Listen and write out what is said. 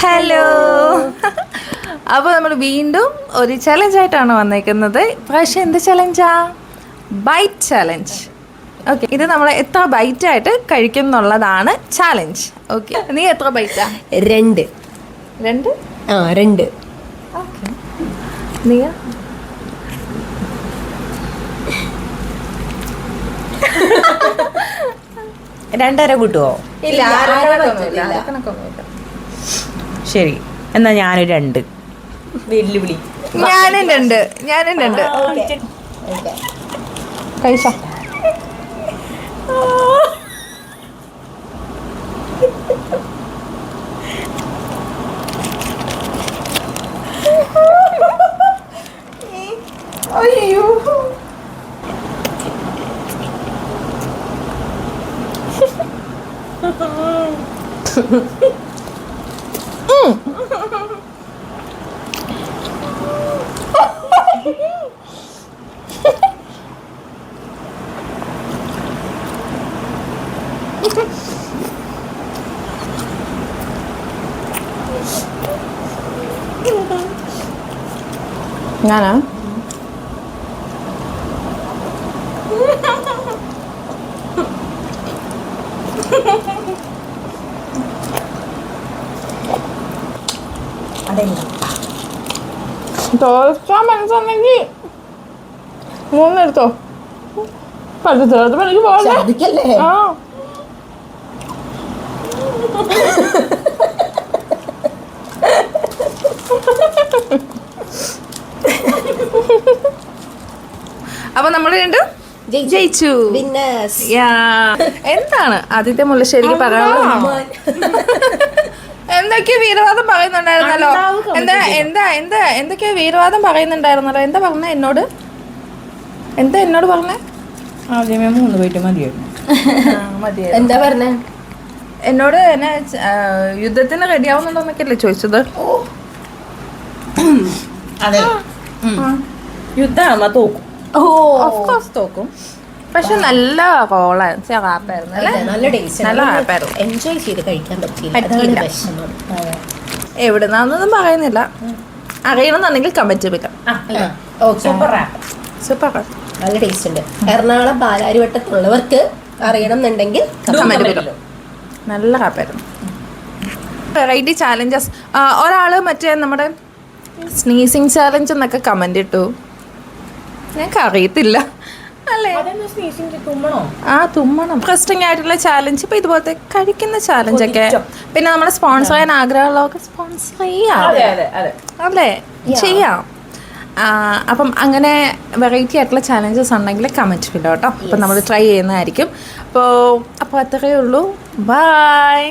Hello. അപ്പോൾ നമ്മൾ വീണ്ടും ഒരു ചലഞ്ചായിട്ടാണ് വന്നേക്കുന്നത്. പക്ഷേ എന്ത് ചലഞ്ചാ? Byte challenge. ഓക്കെ, ഇത് നമ്മൾ എത്ര ബൈറ്റായിട്ട് കഴിക്കും എന്നുള്ളതാണ് ചാലഞ്ച്. ഓക്കെ, നീ എത്ര ബൈറ്റാ? രണ്ട്. ഓക്കെ, നീ 2.5 കൂട്ടുവോ? ഇല്ല, ശരി, എന്നാ ഞാനൊരു 2. വെല്ലുവിളി. ഞാനും രണ്ട് കഴിച്ചോ. അയ്യോ, ഞാനാ തോൽക്കാൻ മനസ്സുണ്ടെങ്കിൽ 3 എടുത്തോ. എനിക്ക് പോലെ ആ അപ്പൊ നമ്മൾ കണ്ടു ജയിച്ചു. എന്താണ് ആദ്യത്തെ മുല്ലശ്ശേരിക്ക് പറയാനുള്ളത്? എന്തൊക്കെയോ വീരവാദം പറയുന്നുണ്ടായിരുന്നല്ലോ. എന്തൊക്കെയോ വീരവാദം പറയുന്നുണ്ടായിരുന്നല്ലോ. എന്താ പറഞ്ഞ എന്നോട്? എന്നോട് പറഞ്ഞേ? ആദ്യമേ 3 പോയിട്ട് മതിയായിരുന്നു. എന്താ പറഞ്ഞേ? എന്നോട് എന്നെ യുദ്ധത്തിന് റെഡിയാവുന്നുണ്ടോന്നൊക്കെയല്ലേ ചോദിച്ചത്? അതെ, യുദ്ധമാകുമ്പോ തോക്കും. തോക്കും. പക്ഷെ നല്ല റാപ്പായിരുന്നു. നല്ല റാപ്പായിരുന്നു. എൻജോയ് ചെയ്ത് കഴിക്കാൻ പറ്റില്ല. എവിടുന്നാന്നൊന്നും പറയുന്നില്ല. അറിയണമെന്നുണ്ടെങ്കിൽ കമന്റ് ചെയ്യാം. സൂപ്പർ റാപ്പ്, നല്ല ടേസ്റ്റ് ഉണ്ട്. എറണാകുളം പാലാരിവട്ടത്തുള്ളവർക്ക് അറിയണം എന്നുണ്ടെങ്കിൽ നല്ല റാപ്പായിരുന്നു. Variety challenges. ഒരാൾ മറ്റേ നമ്മുടെ സ്നീസിങ് ചാലഞ്ച് എന്നൊക്കെ കമന്റ് ഇട്ടു. ഞങ്ങൾക്ക് അറിയത്തില്ല അല്ലേ? തുമ്മണം. ഇൻട്രസ്റ്റിംഗ് ആയിട്ടുള്ള ചാലഞ്ച്. ഇപ്പൊ ഇതുപോലത്തെ കഴിക്കുന്ന ചാലഞ്ചൊക്കെ, പിന്നെ നമ്മളെ സ്പോൺസർ ചെയ്യാൻ ആഗ്രഹമുള്ളവർക്ക് സ്പോൺസർ ചെയ്യാം അല്ലേ? ചെയ്യാം. അപ്പം അങ്ങനെ വെറൈറ്റി ആയിട്ടുള്ള ചാലഞ്ചസ് ഉണ്ടെങ്കിൽ കമൻറ്റ് ഇല്ലോ കേട്ടോ. അപ്പം നമ്മൾ ട്രൈ ചെയ്യുന്നതായിരിക്കും. അപ്പോൾ അത്രയേ ഉള്ളൂ. ബൈ.